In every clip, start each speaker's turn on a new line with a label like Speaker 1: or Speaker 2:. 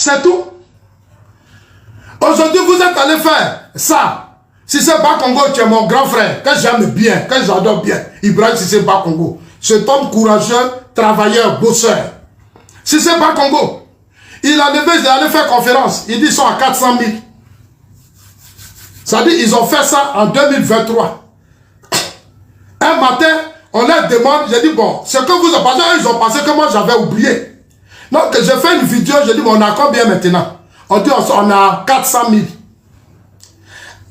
Speaker 1: C'est tout. Aujourd'hui, vous êtes allé faire ça. Si c'est Bakongo, tu es mon grand frère, que j'aime bien, que j'adore bien. Ibrahim Cissé Bakongo. Cet homme courageux, travailleur, bosseur. Si c'est Bakongo, il a levé, il est allé faire conférence. Il dit qu'ils sont à 400 000. Ça dit, ils ont fait ça en 2023. Un matin, on leur demande, j'ai dit, bon, ce que vous avez passé, ils ont pensé que moi j'avais oublié. Donc, j'ai fait une vidéo, j'ai dit, bon, on a combien maintenant? On dit, on a 400 000.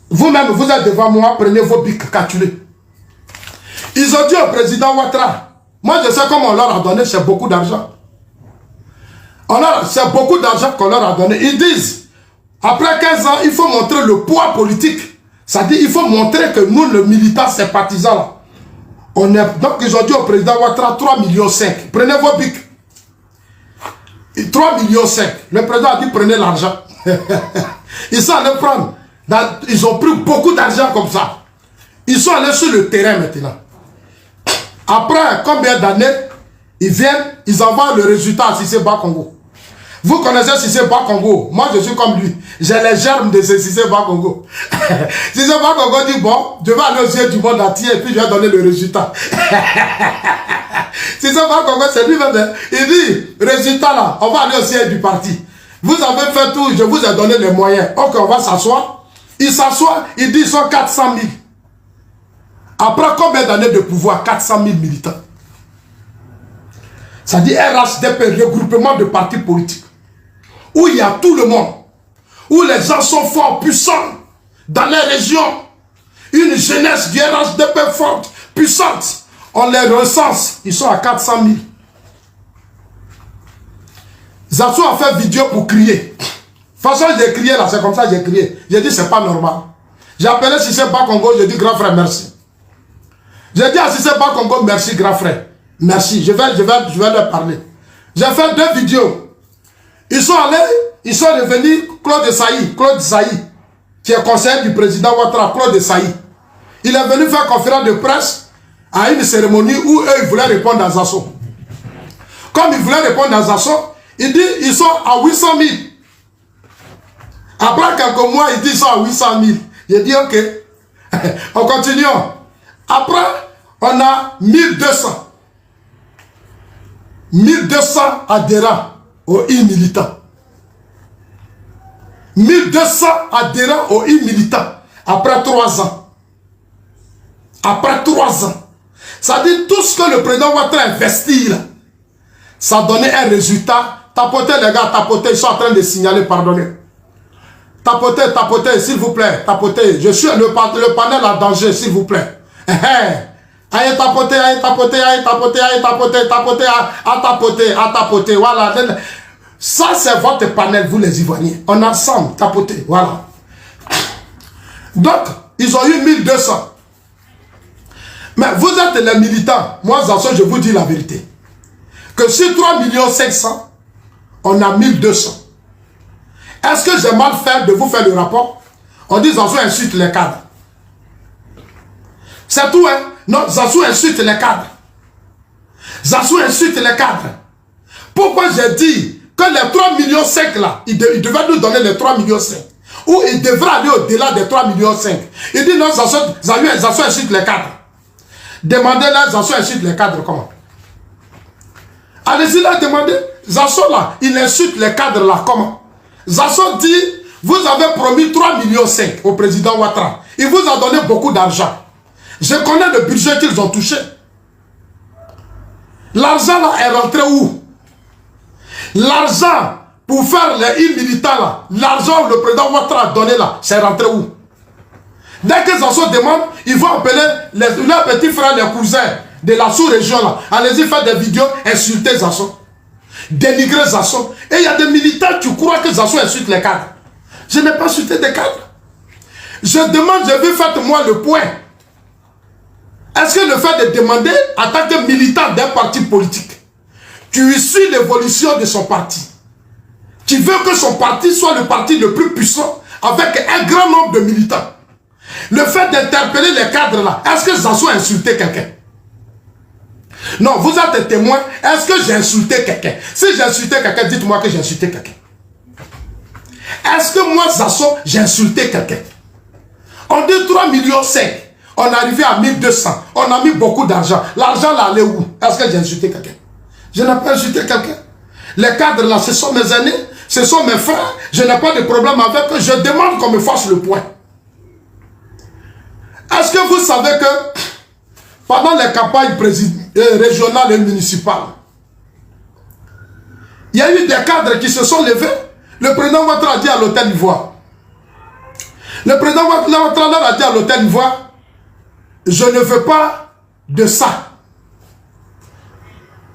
Speaker 1: Vous-même, vous êtes devant moi, prenez vos bics, calculez. Ils ont dit au président Ouattara, moi je sais comment on leur a donné, c'est beaucoup d'argent. C'est beaucoup d'argent qu'on leur a donné. Ils disent, après 15 ans, il faut montrer le poids politique. Ça dit, il faut montrer que nous, les militants, ces partisans-là, on est... Donc, ils ont dit au président Ouattara, 3,5 millions. Prenez vos bics. 3,5 millions. Le président a dit, prenez l'argent. Ils sont allés prendre. Ils ont pris beaucoup d'argent comme ça. Ils sont allés sur le terrain maintenant. Après combien d'années, ils viennent, ils envoient le résultat à Cissé Bakongo. Vous connaissez Cissé Bakongo. Moi, je suis comme lui. J'ai les germes de ce Cissé Bakongo. Cissé Bakongo dit, bon, je vais aller aux yeux du monde entier et puis je vais donner le résultat. Cissé Bakongo, c'est lui-même. Il dit, résultat là, on va aller au siège du parti. Vous avez fait tout, je vous ai donné les moyens. Ok, on va s'asseoir. Il s'assoit, il dit, ils sont 400 000. Après combien d'années de pouvoir? 400 000 militants. Ça dit RHDP, regroupement de partis politiques. Où il y a tout le monde. Où les gens sont forts, puissants. Dans les régions. Une jeunesse du RHDP forte, puissante. On les recense. Ils sont à 400 000. Zassou a fait vidéo pour crier. De toute façon, j'ai crié là, c'est comme ça que j'ai crié. J'ai dit, c'est pas normal. J'ai appelé Cissé Bakongo, j'ai dit, grand frère, merci. J'ai dit à Cissé Bakongo, merci, grand frère. Merci, je vais leur parler. J'ai fait 2 vidéos. Ils sont allés, ils sont revenus, Claude Saï, qui est conseiller du président Ouattara, Claude Saï. Il est venu faire conférence de presse à une cérémonie où eux, ils voulaient répondre à Zasso. Comme ils voulaient répondre à Zasso, il dit, ils sont à 800 000. Après quelques mois, il dit ils sont à 800 000. J'ai dit ok. On continue. Après, on a 1200. 1200 adhérents au I-militant. 1200 adhérents au I-militant. Après 3 ans. Après 3 ans. Ça dit tout ce que le président Ouattara investit là. Ça donnait un résultat. Tapotez les gars, tapotez. Ils sont en train de signaler, pardonnez. Tapotez, tapotez, s'il vous plaît, tapotez. Je suis le panel à danger, s'il vous plaît. Allez tapoter, allez tapoter, allez tapoter, allez tapoter, tapoter, à tapoter, voilà. Ça, c'est votre panel, vous les Ivoiriens. On a ensemble, tapoter, voilà. Donc, ils ont eu 1200. Mais vous êtes les militants. Moi, Zasso, je vous dis la vérité. Que sur 3 500 000, on a 1200. Est-ce que j'ai mal fait de vous faire le rapport? On dit Zassou insulte les cadres. C'est tout, hein? Non, Zassou insulte les cadres. Zassou insulte les cadres. Pourquoi j'ai dit que les 3,5 millions là, il devait nous donner les 3,5 millions. Ou il devrait aller au-delà des 3,5 millions. Il dit non, Zassou insulte les cadres. Demandez-leur, Zassou insulte les cadres comment? Allez-y là, demandez. Zassou là, il insulte les cadres là comment? Zasso dit, vous avez promis 3,5 millions au président Ouattara. Il vous a donné beaucoup d'argent. Je connais le budget qu'ils ont touché. L'argent là est rentré où? L'argent pour faire les I-militants là, l'argent que le président Ouattara a donné là, c'est rentré où? Dès que Zasso demande, ils vont appeler leurs petits frères, les cousins de la sous-région là. Allez-y faire des vidéos, insulter Zasso. Dénigrer Zasso. Et il y a des militants qui croient que Zasso insulte les cadres. Je n'ai pas insulté des cadres. Je demande, je veux faire moi le point. Est-ce que le fait de demander en tant que militant d'un parti politique, tu suis l'évolution de son parti, tu veux que son parti soit le parti le plus puissant avec un grand nombre de militants, le fait d'interpeller les cadres là, est-ce que Zasso a insulté quelqu'un? Non, vous êtes témoin. Est-ce que j'ai insulté quelqu'un? Si j'ai insulté quelqu'un, dites-moi que j'ai insulté quelqu'un. Est-ce que moi, Zasso, j'ai insulté quelqu'un? On dit 3,5 millions. On est arrivé à 1200. On a mis beaucoup d'argent. L'argent là allait où? Est-ce que j'ai insulté quelqu'un? Je n'ai pas insulté quelqu'un. Les cadres là, ce sont mes aînés, ce sont mes frères. Je n'ai pas de problème avec eux. Je demande qu'on me fasse le point. Est-ce que vous savez que pendant les campagnes régionales et municipales, il y a eu des cadres qui se sont levés. Le président Ouattara a dit à l'hôtel Ivoire. Le président Ouattara a dit à l'hôtel Ivoire, je ne veux pas de ça.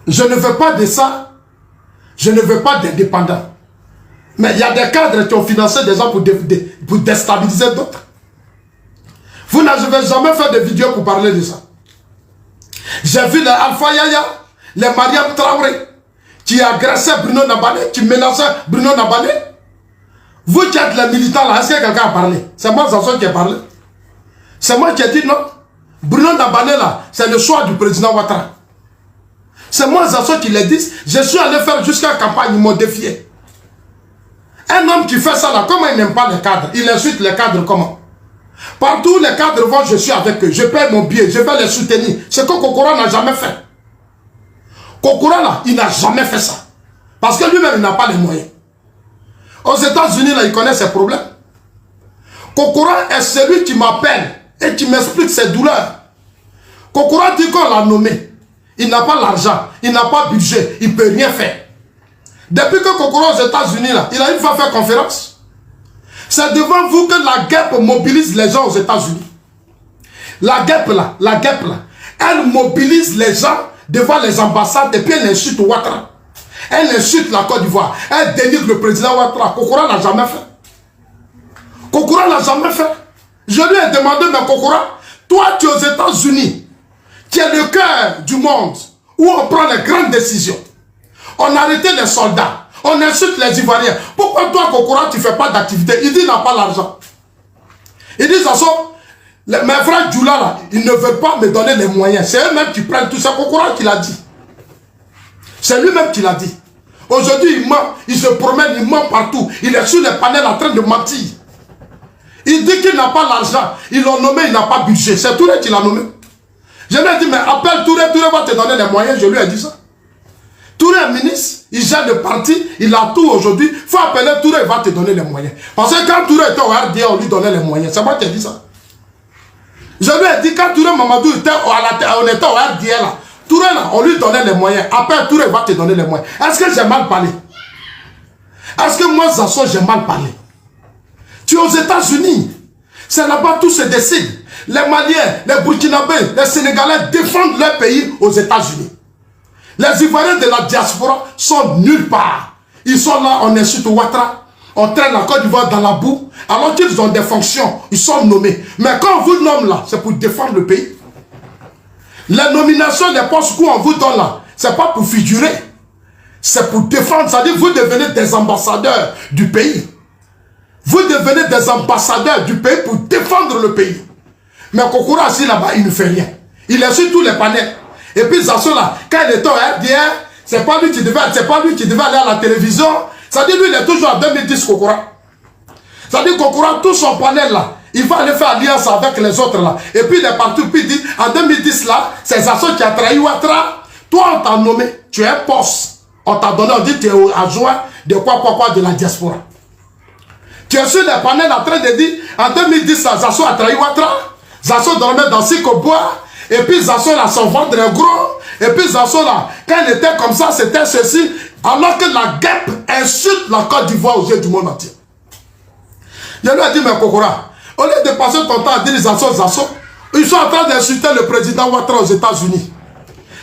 Speaker 1: Je ne veux pas de ça. Je ne veux pas d'indépendants. Mais il y a des cadres qui ont financé des gens pour déstabiliser d'autres. Vous n'avez jamais fait de vidéo pour parler de ça. J'ai vu les Alpha Yaya, les Mariam Traoré, qui agressaient Bruno Nabalé, qui menaçaient Bruno Nabalé. Vous qui êtes les militants là, est-ce que quelqu'un a parlé? C'est moi Zasso qui a parlé. C'est moi qui ai dit non. Bruno Nabalé là, c'est le choix du président Ouattara. C'est moi Zasso qui l'ai dit. Je suis allé faire jusqu'à campagne, ils m'ont défié. Un homme qui fait ça là, comment il n'aime pas les cadres? Il insulte les cadres comment? Partout où les cadres vont, je suis avec eux. Je paie mon billet, je vais les soutenir. Ce que Kokora n'a jamais fait. Kokora là, il n'a jamais fait ça. Parce que lui-même, il n'a pas les moyens. Aux États-Unis, là, il connaît ses problèmes. Kokora est celui qui m'appelle et qui m'explique ses douleurs. Kokora dit qu'on l'a nommé. Il n'a pas l'argent, il n'a pas de budget, il ne peut rien faire. Depuis que Kokora aux États-Unis, là, il a une fois fait conférence. C'est devant vous que la guêpe mobilise les gens aux États-Unis. La guêpe là, elle mobilise les gens devant les ambassades et puis elle insulte Ouattara. Elle insulte la Côte d'Ivoire. Elle dénigre le président Ouattara. Kokora n'a jamais fait. Kokora n'a jamais fait. Je lui ai demandé, mais Kokora, toi tu es aux États-Unis, qui est le cœur du monde, où on prend les grandes décisions. On a arrêté les soldats. On insulte les Ivoiriens. Pourquoi toi, Kokora, tu ne fais pas d'activité? Il dit qu'il n'a pas l'argent. Il dit, mes frères Djoula, là, ils ne veulent pas me donner les moyens. C'est eux-mêmes qui prennent tout ça. Kokora qui l'a dit. C'est lui-même qui l'a dit. Aujourd'hui, il ment, il se promène, il ment partout. Il est sur les panels en train de mentir. Il dit qu'il n'a pas l'argent. Ils l'ont nommé, il n'a pas budget. C'est Touré qui l'a nommé. Je lui ai dit, mais appelle Touré, Touré va te donner les moyens. Je lui ai dit ça. Touré est ministre, il gère le parti, il a tout aujourd'hui. Il faut appeler Touré, il va te donner les moyens. Parce que quand Touré était au RDA, on lui donnait les moyens. C'est moi qui ai dit ça. Je lui ai dit, quand Touré Mamadou était on était au RDA là, Touré là, on lui donnait les moyens. Appelle Touré, il va te donner les moyens. Est-ce que j'ai mal parlé? Est-ce que moi, Zasso, j'ai mal parlé? Tu es aux États-Unis. C'est là-bas tout se décide. Les Maliens, les Burkinabés, les Sénégalais défendent leur pays aux États-Unis. Les Ivoiriens de la diaspora sont nulle part. Ils sont là, on insulte Ouattara, on traîne la Côte d'Ivoire dans la boue, alors qu'ils ont des fonctions, ils sont nommés. Mais quand on vous nomme là, c'est pour défendre le pays. Les nominations des postes qu'on vous donne là, c'est pas pour figurer, c'est pour défendre. C'est-à-dire que vous devenez des ambassadeurs du pays. Vous devenez des ambassadeurs du pays pour défendre le pays. Mais Kokora, assis là-bas, il ne fait rien. Il est sur tous les panels. Et puis Zasso là, quand il était au RDR, c'est pas lui qui devait aller à la télévision. C'est-à-dire lui, il est toujours en 2010, Kokora. C'est-à-dire Kokora, tout son panel là, il va aller faire alliance avec les autres là. Et puis il est parti, puis il dit, en 2010 là, c'est Zasso qui a trahi Ouattara. Toi, on t'a nommé, tu es un poste. On t'a donné, on dit, tu es adjoint de quoi de la diaspora. Tu es sur les panels en train de dire, en 2010 là, Zasso a trahi Ouattara. Zasso dormait dans Sikobois. Et puis Zasso là, son ventre est gros. Et puis Zasso là, quand il était comme ça, c'était ceci. Alors que la guêpe insulte la Côte d'Ivoire aux yeux du monde entier. Je lui ai dit, mais Kokora, au lieu de passer ton temps à dire Zasso, ils sont en train d'insulter le président Ouattara aux États-Unis.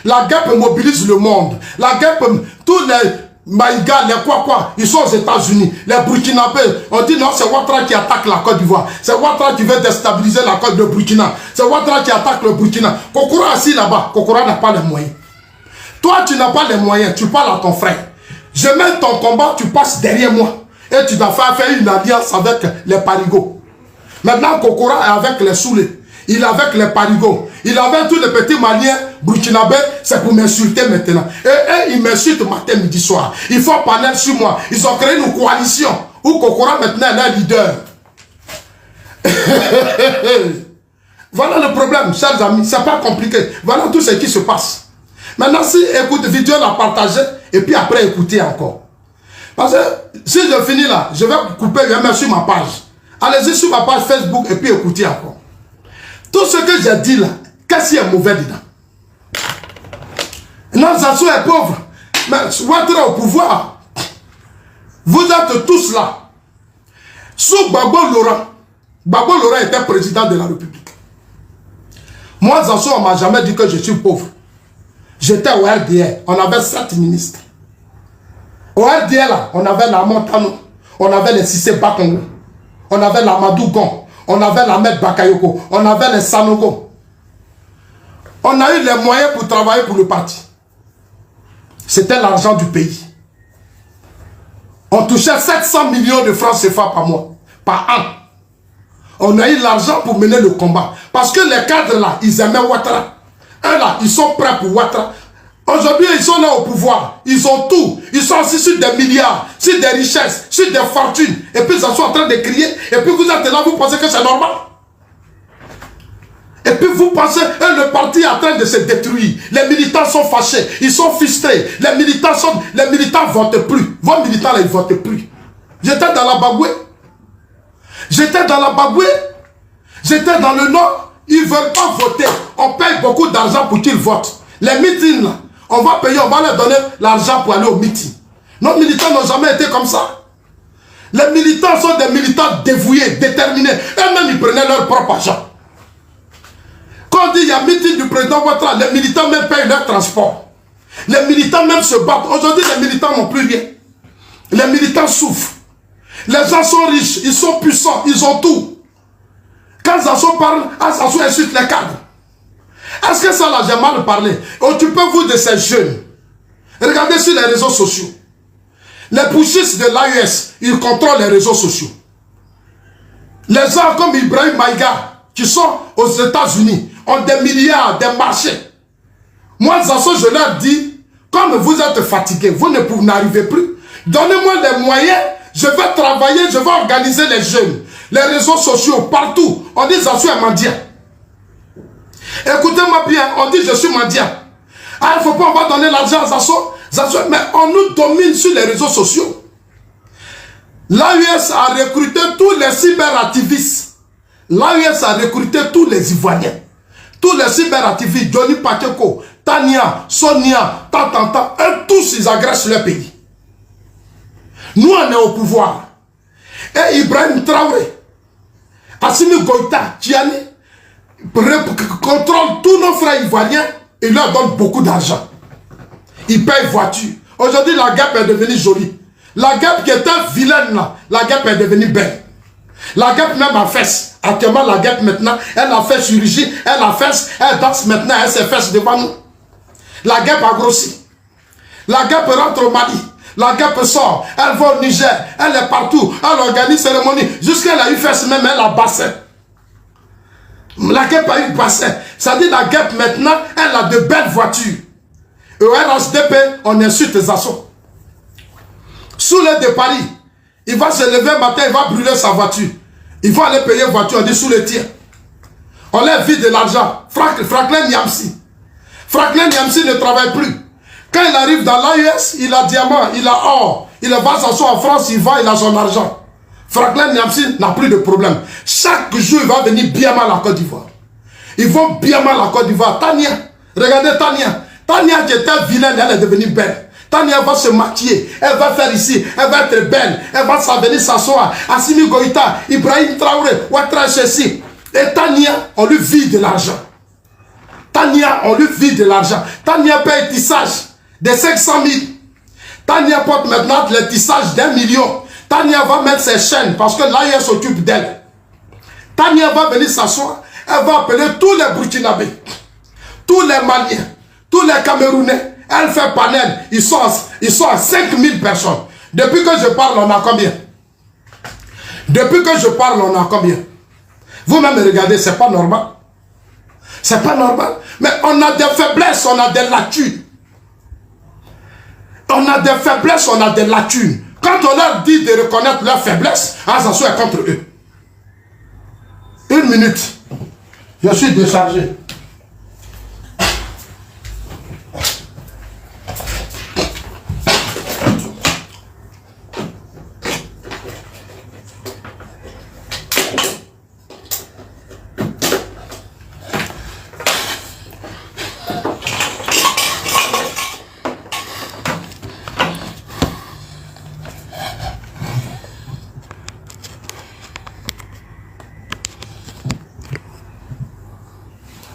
Speaker 1: La guêpe mobilise le monde. La guêpe, tous les Maïga, les quoi, ils sont aux États-Unis. Les Burkinabés, on dit non, c'est Ouattara qui attaque la Côte d'Ivoire. C'est Ouattara qui veut déstabiliser la Côte de Burkina. C'est Ouattara qui attaque le Burkina. Kokora assis là-bas, Kokora n'a pas les moyens. Toi, tu n'as pas les moyens, tu parles à ton frère. Je mène ton combat, tu passes derrière moi. Et tu dois faire une alliance avec les Parigots. Maintenant, Kokora est avec les Soulés. Il est avec les Parigots. Il est avec tous les petits Maliens, Burkinabés. C'est pour m'insulter maintenant. Et ils m'insultent matin, midi, soir. Ils font panel sur moi. Ils ont créé une coalition Ou Kokora maintenant est un leader. Voilà le problème, chers amis. C'est pas compliqué. Voilà tout ce qui se passe. Maintenant, si écoute vidéo, la partager et puis après écouter encore. Parce que si je finis là, je vais couper, je vais mettre sur ma page. Allez-y sur ma page Facebook et puis écoutez encore. Tout ce que j'ai dit là, qu'est-ce qui est mauvais dedans? Non, Zazo est pauvre. Mais Ouattara au pouvoir. Vous êtes tous là. Sous Gbagbo Laurent était président de la République. Moi, Zazo, on ne m'a jamais dit que je suis pauvre. J'étais au RDR. On avait 7 ministres. Au RDR, là, on avait la Montano. On avait les Sissé Bakongo. On avait la Madougon. On avait la Med Bakayoko. On avait les Sanogo. On a eu les moyens pour travailler pour le parti. C'était l'argent du pays. On touchait 700 millions de francs CFA par mois, par an. On a eu l'argent pour mener le combat. Parce que les cadres là, ils aimaient Ouattara. Eux là, ils sont prêts pour Ouattara. Aujourd'hui, ils sont là au pouvoir. Ils ont tout. Ils sont assis sur des milliards, sur des richesses, sur des fortunes. Et puis ils sont en train de crier. Et puis vous êtes là, vous pensez que c'est normal. Et puis vous pensez que le parti est en train de se détruire. Les militants sont fâchés. Ils sont frustrés. Les militants ne votent plus. Vos militants là, ils ne votent plus. J'étais dans la Bagoué. J'étais dans la Bagoué. J'étais dans le Nord. Ils ne veulent pas voter. On paye beaucoup d'argent pour qu'ils votent. Les meetings là, on va payer, on va leur donner l'argent pour aller au meeting. Nos militants n'ont jamais été comme ça. Les militants sont des militants dévoués, déterminés. Eux-mêmes, ils prenaient leur propre argent. Quand on dit qu'il y a meeting du président Ouattara, les militants même payent leur transport. Les militants même se battent. Aujourd'hui, les militants n'ont plus rien. Les militants souffrent. Les gens sont riches, ils sont puissants, ils ont tout. Quand Zazo parle, Zazo insulte les cadres. Est-ce que ça là, j'ai mal parlé? Occupez-vous de ces jeunes. Regardez sur les réseaux sociaux. Les pushistes de l'AES, ils contrôlent les réseaux sociaux. Les gens comme Ibrahim Maïga, qui sont aux États-Unis, ont des milliards, des marchés. Moi, Zazo, je leur dis, comme vous êtes fatigués, vous n'arrivez plus, donnez-moi les moyens, je vais travailler, je vais organiser les jeunes. Les réseaux sociaux, partout, on dit Zazo est mendiant. Écoutez-moi bien, on dit je suis mendiant. Ah, il ne faut pas, on va donner l'argent à Zazo. Mais on nous domine sur les réseaux sociaux. L'AES a recruté tous les cyberactivistes. L'AES a recruté tous les Ivoiriens. Tous les cyberactivistes, Johnny Pakeko, Tania, Sonia, Tantanta, eux tous ils agressent leur pays. Nous on est au pouvoir. Et Ibrahim Traoré, Assimi Goïta, Tiani, contrôle tous nos frères ivoiriens et leur donne beaucoup d'argent. Ils payent voiture. Aujourd'hui, la guêpe est devenue jolie. La guêpe qui était vilaine là, la guêpe est devenue belle. La guêpe même a fesse. Actuellement, la guêpe maintenant, elle a fait chirurgie, elle a fesse, elle danse maintenant, elle se fesse devant nous. La guêpe a grossi. La guêpe rentre au Mali. La guêpe sort, elle va au Niger, elle est partout, elle organise cérémonie. Jusqu'à elle a eu fesse même, elle a bassin. La guêpe a eu bassin. Ça dit la guêpe maintenant, elle a de belles voitures. Et au RHDP, on insulte Zazo. Sous l'aide de Paris, il va se lever un matin, il va brûler sa voiture. Il va aller payer voiture, on dit sous le tir. On leur vide de l'argent. Franklin Niamsi. Franklin Niamsi ne travaille plus. Quand il arrive dans l'AES, il a diamant, il a or. Il va s'asseoir en France, il va, il a son argent. Franklin Niamsi n'a plus de problème. Chaque jour, il va venir bien mal à Côte d'Ivoire. Ils vont bien mal à Côte d'Ivoire. Tania, regardez Tania. Tania qui était vilaine, elle est devenue belle. Tania va se maquiller, elle va faire ici, elle va être belle, elle va venir s'asseoir. Assimi Goïta, Ibrahim Traoré, Ouattara ceci. Et Tania, on lui vide de l'argent. Tania, on lui vide de l'argent. Tania paye tissage de 500 000. Tania porte maintenant le tissage d'1 million. Tania va mettre ses chaînes parce que l'AES s'occupe d'elle. Tania va venir s'asseoir, elle va appeler tous les Burkinabés, tous les Maliens, tous les Camerounais. Elle fait panel, ils sont à 5000 personnes. Depuis que je parle, on a combien? Depuis que je parle, on a combien? Vous-même regardez, c'est pas normal. C'est pas normal. Mais on a des faiblesses, on a des lacunes. On a des faiblesses, on a des lacunes. Quand on leur dit de reconnaître leur faiblesse, Azanson est contre eux. Une minute. Je suis déchargé.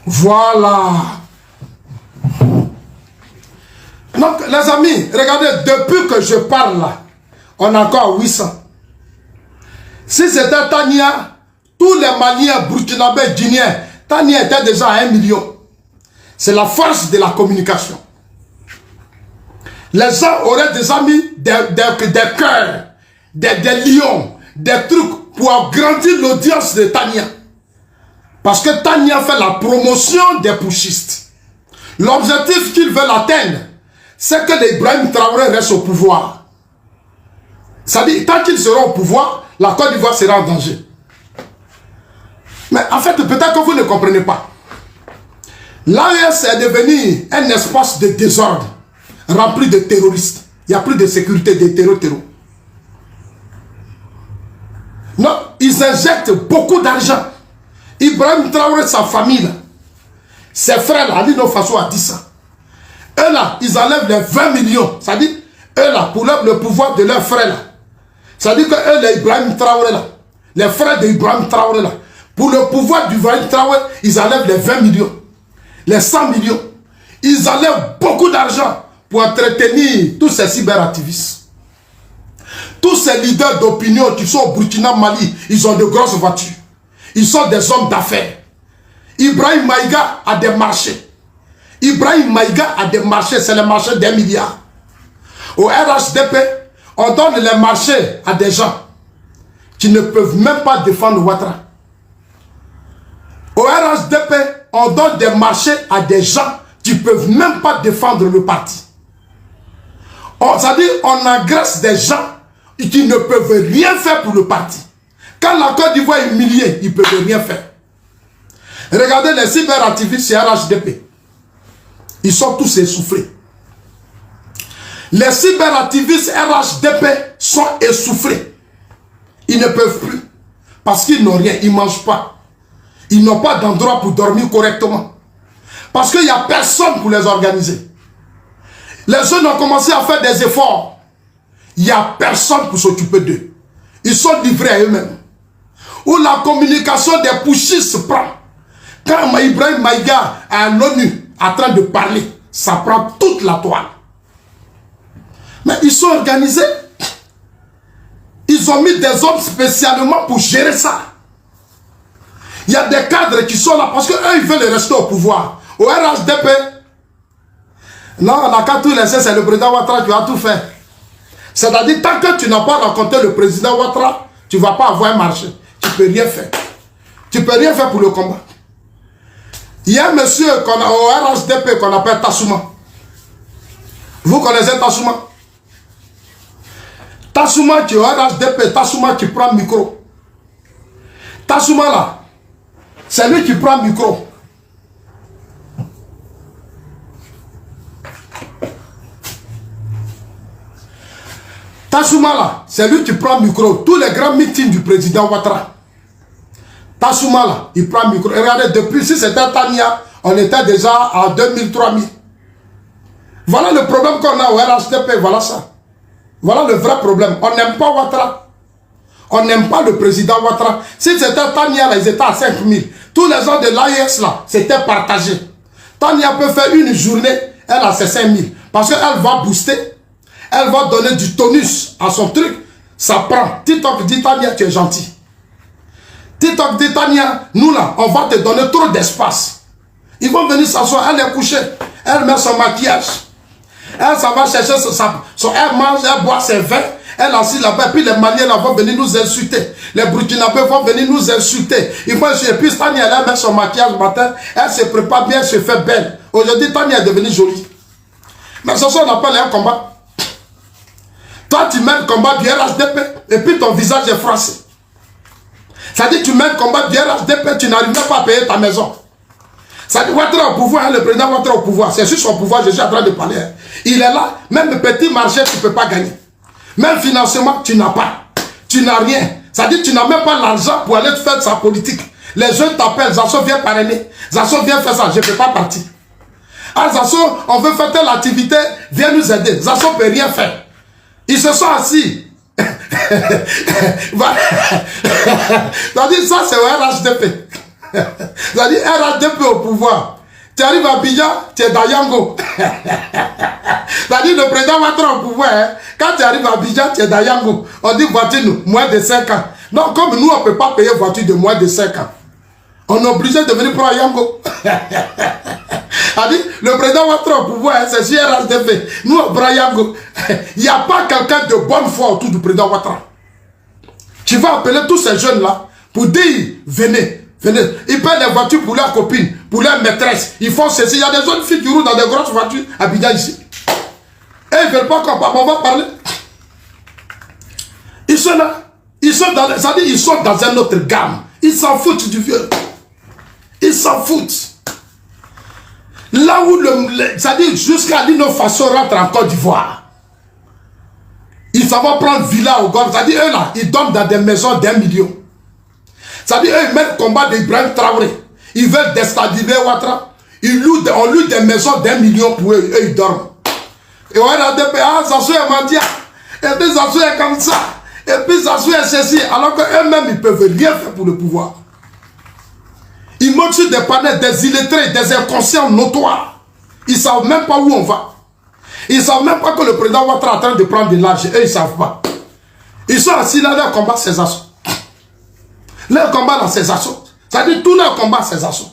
Speaker 1: Voilà. Donc, les amis, regardez, depuis que je parle là, on a encore 800. Si c'était Tania, tous les Maliens, Burkinabés, Guinéens, Tania était déjà à 1 million. C'est la force de la communication. Les gens auraient déjà mis des cœurs, des lions, des trucs pour agrandir l'audience de Tania. Parce que Tania fait la promotion des putschistes. L'objectif qu'ils veulent atteindre, c'est que les Ibrahim Traoré restent au pouvoir. C'est-à-dire, tant qu'ils seront au pouvoir, la Côte d'Ivoire sera en danger. Mais en fait, peut-être que vous ne comprenez pas. L'AES est devenu un espace de désordre, rempli de terroristes. Il n'y a plus de sécurité, de terreau. Non, ils injectent beaucoup d'argent. Ibrahim Traoré, sa famille, là, ses frères, là, Alino Faso a dit ça. Eux là, ils enlèvent les 20 millions. C'est-à-dire, eux là, pour le pouvoir de leurs frères là. C'est-à-dire que eux, les Ibrahim Traoré là, les frères d'Ibrahim Traoré là, pour le pouvoir d'Ibrahim Traoré, ils enlèvent les 20 millions, les 100 millions. Ils enlèvent beaucoup d'argent pour entretenir tous ces cyberactivistes. Tous ces leaders d'opinion qui sont au Burkina Mali, ils ont de grosses voitures. Ils sont des hommes d'affaires. Ibrahim Maïga a des marchés. Ibrahim Maïga a des marchés, c'est le marché d'1 milliard. Au RHDP, on donne les marchés à des gens qui ne peuvent même pas défendre Ouattara. Au RHDP, on donne des marchés à des gens qui ne peuvent même pas défendre le parti. C'est-à-dire, on agresse des gens qui ne peuvent rien faire pour le parti. Quand la Côte d'Ivoire est humiliée, ils ne peuvent rien faire. Regardez les cyberactivistes chez RHDP. Ils sont tous essoufflés. Les cyberactivistes RHDP sont essoufflés. Ils ne peuvent plus. Parce qu'ils n'ont rien, ils ne mangent pas. Ils n'ont pas d'endroit pour dormir correctement. Parce qu'il n'y a personne pour les organiser. Les jeunes ont commencé à faire des efforts. Il n'y a personne pour s'occuper d'eux. Ils sont livrés à eux-mêmes. Où la communication des putschistes prend. Quand Ibrahim Maïga à l'ONU en train de parler, ça prend toute la toile. Mais ils sont organisés. Ils ont mis des hommes spécialement pour gérer ça. Il y a des cadres qui sont là parce qu'eux, ils veulent rester au pouvoir. Au RHDP, non, on n'a qu'à tout laisser, c'est le président Ouattara qui va tout faire. C'est-à-dire, tant que tu n'as pas rencontré le président Ouattara, tu ne vas pas avoir un marché. Tu ne peux rien faire. Tu ne peux rien faire pour le combat. Il y a un monsieur au RHDP qu'on appelle Tassouma. Vous connaissez Tassouma? Tassouma qui est au RHDP, Tassouma qui prend le micro. Tassouma là, c'est lui qui prend le micro. Tassouma là, c'est lui qui prend le micro. Tous les grands meetings du président Ouattara. Tassouma là, il prend le micro. Regardez, depuis, si c'était Tania, on était déjà à 2000, 3000. Voilà le problème qu'on a au RHDP, voilà ça. Voilà le vrai problème. On n'aime pas Ouattara. On n'aime pas le président Ouattara. Si c'était Tania là, ils étaient à 5000. Tous les gens de l'AES là, c'était partagé. Tania peut faire une journée, elle a ses 5000. Parce qu'elle va booster. Elle va donner du tonus à son truc. Ça prend. TikTok dit Tania, tu es gentil. TikTok dit Tania, nous là, on va te donner trop d'espace. Ils vont venir s'asseoir, elle est couchée. Elle met son maquillage. Elle s'en va chercher elle mange, elle boit ses vins. Elle assise là-bas. Puis les Maliens là, vont venir nous insulter. Les Burkinabés vont venir nous insulter. Ils vont insulter. Puis Tania, elle met son maquillage le matin. Elle se prépare bien, elle se fait belle. Aujourd'hui, Tania est devenue jolie. Mais ce soir, on appelle un combat. Toi, tu mets le combat du RHDP et puis ton visage est froissé. Ça dit, tu mets le combat du RHDP, tu n'arrives même pas à payer ta maison. Ça dit, Ouattara au pouvoir, hein, le président Ouattara au pouvoir. C'est sur son pouvoir, je suis en train de parler. Hein. Il est là, même le petit marché, tu ne peux pas gagner. Même financement, tu n'as pas. Tu n'as rien. Ça dit, tu n'as même pas l'argent pour aller faire sa politique. Les jeunes t'appellent, Zasso vient parrainer. Zasso vient faire ça, je ne peux pas partir. Ah, Zasso, on veut faire telle activité, viens nous aider. Zasso ne peut rien faire. Ils se sont assis. Ça, c'est au RHDP. Ça dit RHDP au pouvoir. Tu arrives à Abidjan, tu es dans Yango. Ça dit le président Ouattara au pouvoir. Hein. Quand tu arrives à Abidjan, tu es dans Yango. On dit voiture, nous, moins de 5 ans. Non, comme nous, on ne peut pas payer voiture de moins de 5 ans. On est obligé de venir prendre Yango. A dit, le président Ouattara au pouvoir, hein, c'est sur RHDP. Nous, on prend Yango. Il n'y a pas quelqu'un de bonne foi autour du président Ouattara. Tu vas appeler tous ces jeunes-là pour dire, venez. Ils prennent des voitures pour leurs copines, pour leurs maîtresses. Ils font ceci. Il y a des jeunes filles qui roulent dans des grosses voitures à Abidjan ici. Et ils ne veulent pas qu'on parle. On va parler. Ils sont là. Ils sont dans un autre gamme. Ils s'en foutent du vieux. Ils s'en foutent. Là où ça dit jusqu'à Lino Faso rentre en Côte d'Ivoire. Ils s'en vont prendre villa au golf. Ça dit eux là, ils dorment dans des maisons d'1 million. Ça dit eux, ils mettent le combat d'Ibrahim Traoré. Ils veulent déstabiliser Ouattara. On loue des maisons d'1 million pour eux. Eux, ils dorment. Et on a des Zasso est mendiant. Et puis Zasso est comme ça. Et puis Zasso est ceci. Alors qu'eux-mêmes, ils ne peuvent rien faire pour le pouvoir. Ils montent sur des panels, des illettrés, des inconscients notoires. Ils ne savent même pas où on va. Ils ne savent même pas que le président Ouattara est en train de prendre de l'argent. Eux, ils ne savent pas. Ils sont assis là, leur combat, c'est Zasso. Leur combat, là, c'est Zasso. Ça dit tout leur combat, c'est Zasso.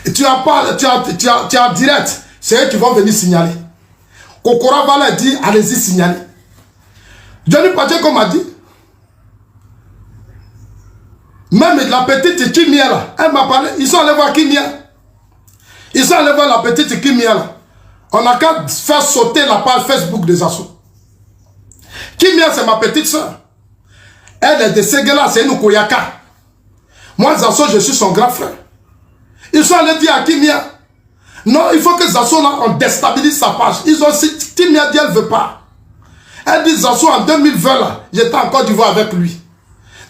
Speaker 1: Et tu es en direct. C'est eux qui vont venir signaler. Kokora va leur dire, allez-y signaler. Johnny Pacheco m'a dit, même la petite Kimia là, elle m'a parlé, ils sont allés voir Kimia. Ils sont allés voir la petite Kimia là. On n'a qu'à faire sauter la page Facebook des Zasso. Kimia, c'est ma petite soeur. Elle est de Séguéla, c'est une Koyaka. Moi, Zasso, je suis son grand frère. Ils sont allés dire à Kimia, non, il faut que Zasso là, on déstabilise sa page. Ils ont dit, Kimia dit, elle ne veut pas. Elle dit, Zasso, en 2020 là, j'étais en Côte d'Ivoire avec lui.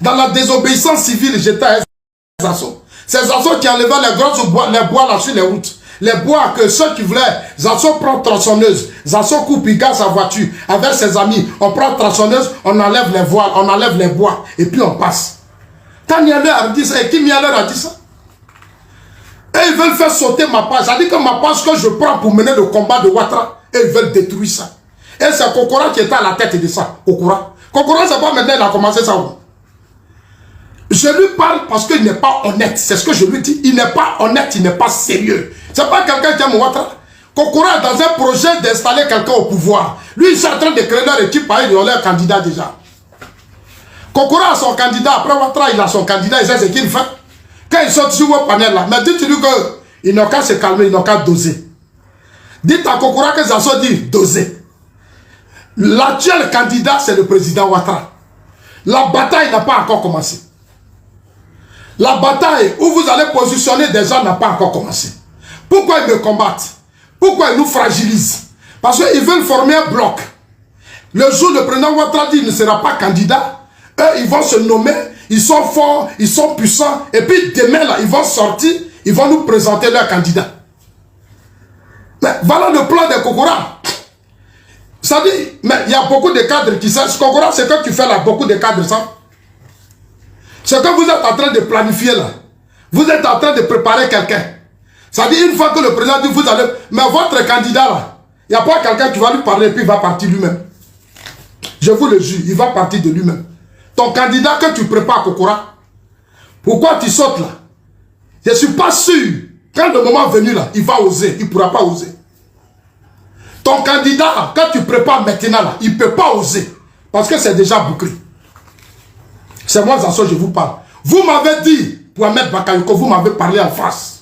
Speaker 1: Dans la désobéissance civile, j'étais à Zasso. C'est Zasso qui enlevait les grosses bois, les bois là sur les routes. Les bois que ceux qui voulaient, Zasso prend tronçonneuse. Zasso coupe, il gaze sa voiture. Avec ses amis, on prend tronçonneuse, on enlève les voiles, on enlève les bois. Et puis on passe. Tanialer a dit ça. Et qui Mialer a dit ça? Et ils veulent faire sauter ma page. Ça dit que ma page que je prends pour mener le combat de Ouattara, et ils veulent détruire ça. Et c'est Kokora qui était à la tête de ça. Kokora. Kokora, c'est pas maintenant, il a commencé ça. Je lui parle parce qu'il n'est pas honnête. C'est ce que je lui dis. Il n'est pas honnête, il n'est pas sérieux. C'est pas quelqu'un qui aime Ouattara. Kokora est dans un projet d'installer quelqu'un au pouvoir. Lui, il est en train de créer leur équipe, ils ont leur candidat déjà. Kokora a son candidat. Après Ouattara, il a son candidat. Il sait ce qu'il fait. Quand ils sortent sur vos panels là, mais dites-lui qu'ils n'ont qu'à se calmer, ils n'ont qu'à doser. Dites à Kokora que Zasso dit doser. L'actuel candidat, c'est le président Ouattara. La bataille n'a pas encore commencé. La bataille où vous allez positionner des gens n'a pas encore commencé. Pourquoi ils me combattent? Pourquoi ils nous fragilisent? Parce qu'ils veulent former un bloc. Le jour où le président Ouattara dit qu'il ne sera pas candidat, eux, ils vont se nommer, ils sont forts, ils sont puissants, et puis demain, là, ils vont sortir, ils vont nous présenter leur candidat. Mais voilà le plan de Kokora. Ça dit, mais il y a beaucoup de cadres qui savent. Kokora, c'est que tu fais là, beaucoup de cadres, ça. Ce que vous êtes en train de planifier là, vous êtes en train de préparer quelqu'un. Ça dit, une fois que le président dit, vous allez... Mais votre candidat là, il n'y a pas quelqu'un qui va lui parler et puis il va partir lui-même. Je vous le jure, il va partir de lui-même. Ton candidat que tu prépares, Kokora, pourquoi tu sautes là? Je ne suis pas sûr. Quand le moment est venu là, il va oser, il ne pourra pas oser. Ton candidat, quand tu prépares maintenant là, il ne peut pas oser. Parce que c'est déjà bouclé. C'est moi, Zasso, je vous parle. Vous m'avez dit, pour Ahmed Bakayoko, vous m'avez parlé en face.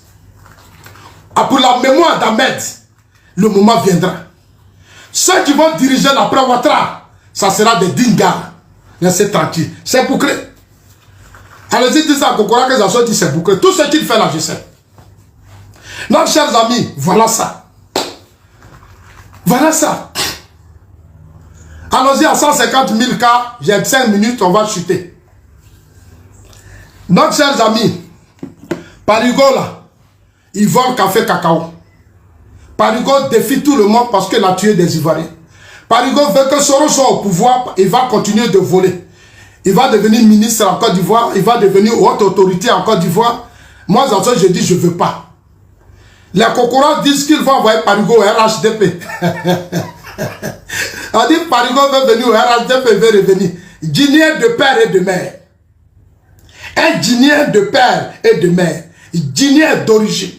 Speaker 1: Ah, pour la mémoire d'Ahmed, le moment viendra. Ceux qui vont diriger l'après Ouattara, ça sera des dingas. Laissez tranquille. C'est bouclé. Allez-y, dites ça à Kokora que ça dit c'est bouclé. Tout ce qu'il fait là, je sais. Donc, chers amis, voilà ça. Voilà ça. Allons-y à 150 000 cas. J'ai 5 minutes, on va chuter. Donc, chers amis, Parigo là, il vole café cacao. Parigo défie tout le monde parce qu'il a tué des Ivoiriens. Parigo veut que Soro soit au pouvoir, il va continuer de voler. Il va devenir ministre en Côte d'Ivoire, il va devenir haute autorité en Côte d'Ivoire. Moi, dans ça, je dis, je ne veux pas. Les Kokora disent qu'ils vont envoyer Parigo au RHDP. On dit Parigo veut venir au RHDP, veut revenir. Guinéen de père et de mère. Un Guinéen de père et de mère. Guinéen d'origine.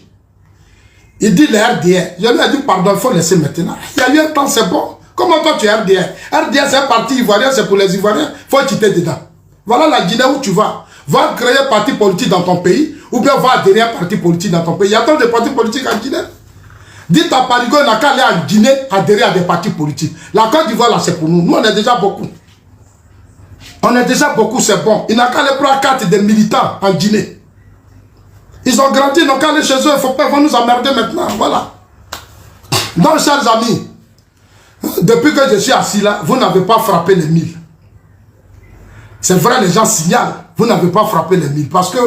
Speaker 1: Il dit le RDR. Je lui ai dit pardon, il faut laisser maintenant. Il y a eu un temps, c'est bon. Comment toi tu es RDR? RDR c'est un parti ivoirien, c'est pour les Ivoiriens. Il faut quitter dedans. Voilà la Guinée où tu vas. Va créer un parti politique dans ton pays ou bien va adhérer à un parti politique dans ton pays. Il y a tant de partis politiques en Guinée. Dites à Parigo, il n'a qu'à aller en Guinée adhérer à des partis politiques. La Côte d'Ivoire là c'est pour nous. Nous on est déjà beaucoup. On est déjà beaucoup, c'est bon. Il n'a qu'à aller prendre la carte des militants en Guinée. Ils ont grandi, ils n'ont qu'à aller chez eux. Il ne faut pas nous emmerder maintenant. Voilà. Donc, chers amis, depuis que je suis assis là, vous n'avez pas frappé les 1000. C'est vrai, les gens signalent. Vous n'avez pas frappé les 1000. Parce que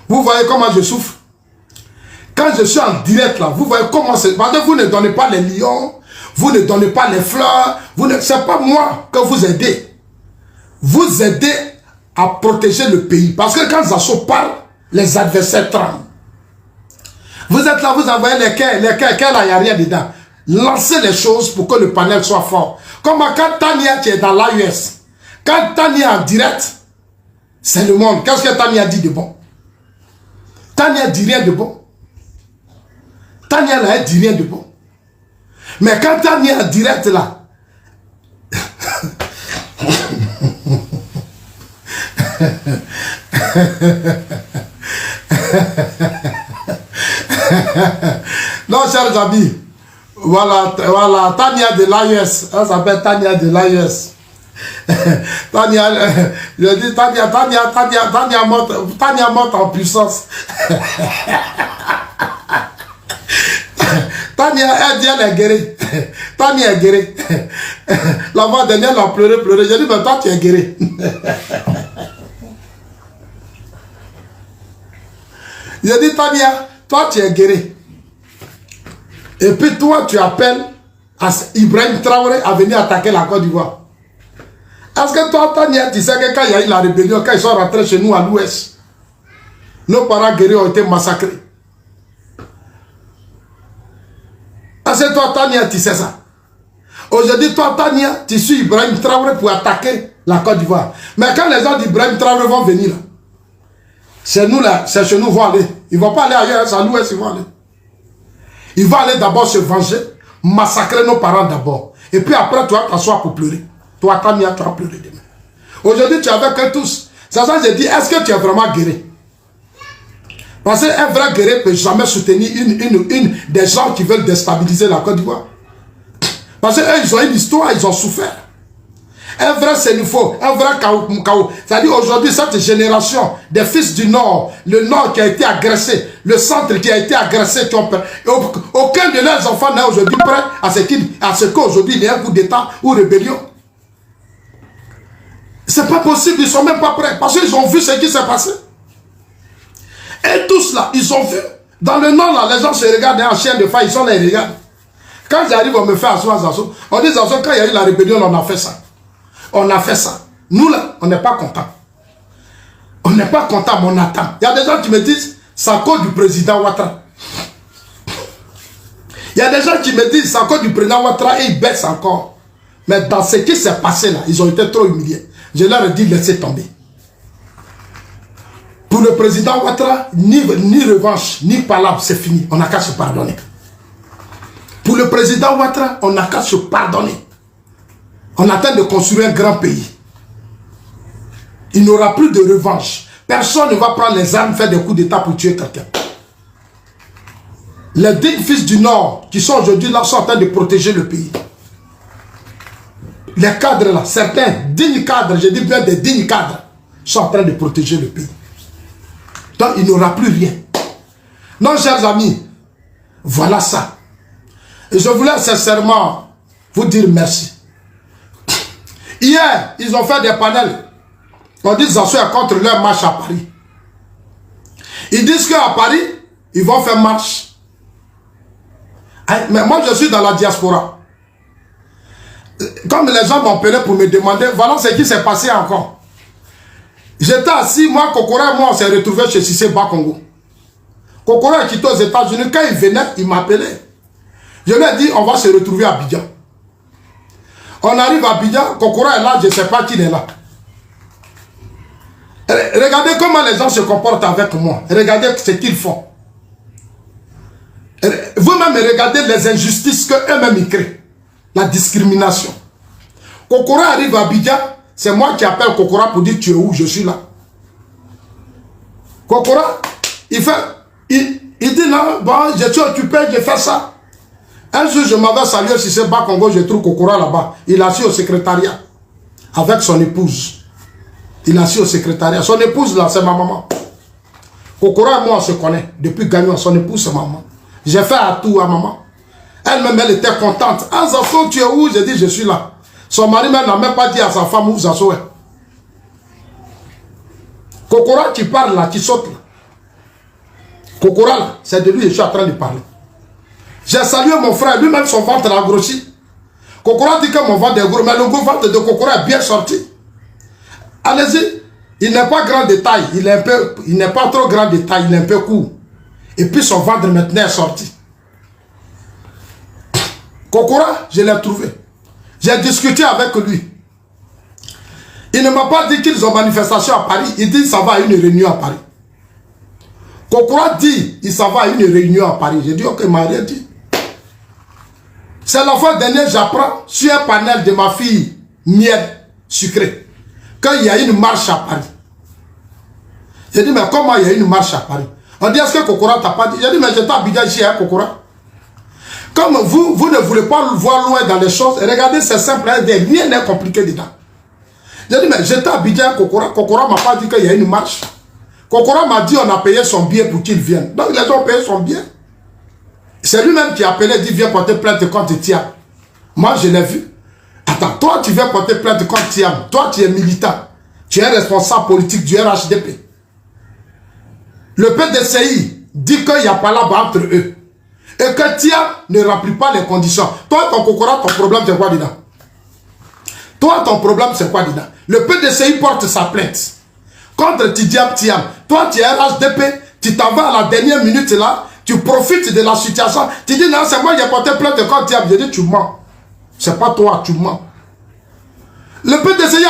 Speaker 1: vous voyez comment je souffre. Quand je suis en direct là, vous voyez comment c'est. Parce que vous ne donnez pas les lions, vous ne donnez pas les fleurs. Ce n'est pas moi que vous aidez. Vous aidez à protéger le pays. Parce que quand Zasso parle, les adversaires tremblent. Vous êtes là, vous envoyez les quais là, il n'y a rien dedans. Lancez les choses pour que le panel soit fort. Comme quand Tania qui est dans l'AUS, quand Tania est en direct, c'est le monde. Qu'est-ce que Tania dit de bon? Tania dit rien de bon. Tania là, elle dit rien de bon. Mais quand Tania est en direct là, non, chers amis, voilà, Tania de l'AES, elle s'appelle Tania de l'AES. Tania, je dis Tania monte en puissance. Tania, elle dit elle est guérie. Tania est guérie. La voix dernière, elle a pleuré. Je dis, mais toi, tu es guérie. Je dis, Tania, toi, tu es guérie. Et puis toi, tu appelles Ibrahim Traoré à venir attaquer la Côte d'Ivoire. Est-ce que toi, Tania, tu sais que quand il y a eu la rébellion, quand ils sont rentrés chez nous à l'ouest, nos parents guerriers ont été massacrés. Est-ce que toi, Tania, tu sais ça? Aujourd'hui, toi, Tania, tu suis Ibrahim Traoré pour attaquer la Côte d'Ivoire. Mais quand les gens d'Ibrahim Traoré vont venir là, c'est nous là, c'est chez nous, vont aller. Ils ne vont pas aller ailleurs, c'est à l'ouest, ils vont aller. Ils vont aller d'abord se venger, massacrer nos parents d'abord. Et puis après, tu vas t'asseoir pour pleurer. Toi, Tania, tu vas pleurer demain. Aujourd'hui, tu es avec eux tous. C'est ça que j'ai dit, est-ce que tu es vraiment guéri? Parce qu'un vrai guerrier ne peut jamais soutenir une des gens qui veulent déstabiliser la Côte d'Ivoire. Parce qu'eux, ils ont une histoire, ils ont souffert. Un vrai Sénifo, un vrai Kao. C'est-à-dire aujourd'hui, cette génération des fils du Nord, le Nord qui a été agressé, le centre qui a été agressé, aucun de leurs enfants n'est aujourd'hui prêt à ce qu'aujourd'hui il y ait un coup d'État ou rébellion. C'est pas possible, ils ne sont même pas prêts. Parce qu'ils ont vu ce qui s'est passé. Et tous là, ils ont vu. Dans le Nord, là, les gens se regardent en chien de faille, ils sont là, ils regardent. Quand j'arrive, on me fait asseoir Zasso. On dit Zasso, quand il y a eu la rébellion, on a fait ça. On a fait ça. Nous là, on n'est pas contents. On n'est pas contents, mais on attend. Il y a des gens qui me disent, c'est à cause du président Ouattara. Il y a des gens qui me disent, c'est à cause du président Ouattara et ils baissent encore. Mais dans ce qui s'est passé là, ils ont été trop humiliés. Je leur ai dit, laissez tomber. Pour le président Ouattara, ni revanche, ni palabre, c'est fini. On n'a qu'à se pardonner. Pour le président Ouattara, on n'a qu'à se pardonner. On attend de construire un grand pays. Il n'aura plus de revanche. Personne ne va prendre les armes, faire des coups d'État pour tuer quelqu'un. Les dignes fils du Nord, qui sont aujourd'hui là, sont en train de protéger le pays. les cadres là, certains dignes cadres, je dis bien des dignes cadres, sont en train de protéger le pays. Donc il n'y aura plus rien. Non, chers amis, voilà ça. Et je voulais sincèrement vous dire merci. Hier, ils ont fait des panels. On dit qu'ils en sont contre leur marche à Paris. Ils disent qu'à Paris, ils vont faire marche. Mais moi, je suis dans la diaspora. Comme les gens m'ont appelé pour me demander, voilà ce qui s'est passé encore. J'étais assis, moi, Kokora et moi, on s'est retrouvés chez Cissé Bakongo. Kokora est quitté aux États-Unis. Quand il venait, il m'appelait. Je lui ai dit, on va se retrouver à Abidjan. On arrive à Abidjan, Kokora est là, je ne sais pas qui est là. Regardez comment les gens se comportent avec moi. Regardez ce qu'ils font. Vous-même regardez les injustices qu'eux-mêmes ils créent. La discrimination. Kokora arrive à Abidjan, c'est moi qui appelle Kokora pour dire tu es où, je suis là. Kokora, il dit non, bon, je suis occupé, je fais ça. Un jour, je m'avais salué si c'est bas Congo, je trouve Kokora là-bas. Il a assis au secrétariat avec son épouse. Il a assis au secrétariat. Son épouse là, c'est ma maman. Kokora et moi, on se connaît. Depuis Gagnon, son épouse, c'est maman. J'ai fait à tout à maman. Elle-même, elle était contente. Ah, Zasso, tu es où? J'ai dit, je suis là. Son mari même n'a même pas dit à sa femme où Zasso est. Kokora qui parle là, qui saute là. Kokora là, c'est de lui que je suis en train de parler. J'ai salué mon frère, lui-même son ventre a grossi. Kokora dit que mon ventre est gros, mais le ventre de Kokora est bien sorti. Allez-y, il n'est pas grand de taille, il n'est pas trop grand de taille, il est un peu court. Et puis son ventre maintenant est sorti. Kokora, je l'ai trouvé. J'ai discuté avec lui. Il ne m'a pas dit qu'ils ont manifestation à Paris. Il dit qu'il s'en va à une réunion à Paris. Kokora dit qu'il s'en va à une réunion à Paris. J'ai dit ok, il m'a rien dit. C'est la fois dernière, j'apprends sur un panel de ma fille Miel Sucré qu'il y a une marche à Paris. J'ai dit mais comment il y a une marche à Paris? On dit est-ce que Kokora t'a pas dit? J'ai dit mais j'étais à Abidjan ici, hein, Kokora. Comme vous ne voulez pas le voir loin dans les choses, regardez, c'est simple, rien n'est compliqué dedans. J'ai dit, mais j'étais à Abidjan, Kokora. Kokora m'a pas dit qu'il y a une marche. Kokora m'a dit on a payé son billet pour qu'il vienne. Donc les gens ont payé son billet. C'est lui-même qui a appelé, dit viens porter plainte contre Thiam. Moi je l'ai vu. Attends, toi tu viens porter plainte contre Thiam. Toi tu es militant. Tu es responsable politique du RHDP. Le PDCI dit qu'il n'y a pas là-bas entre eux. Et que Thiam ne remplit pas les conditions. Toi, ton Kokora, ton problème, c'est quoi dedans? Toi, ton problème, c'est quoi dedans? Le PDCI porte sa plainte contre Thiam. Toi, tu es RHDP, tu t'en vas à la dernière minute là, tu profites de la situation. Tu dis, non, c'est moi qui ai porté plainte contre Thiam. Je dis, tu mens. C'est pas toi, tu mens. Le PDCI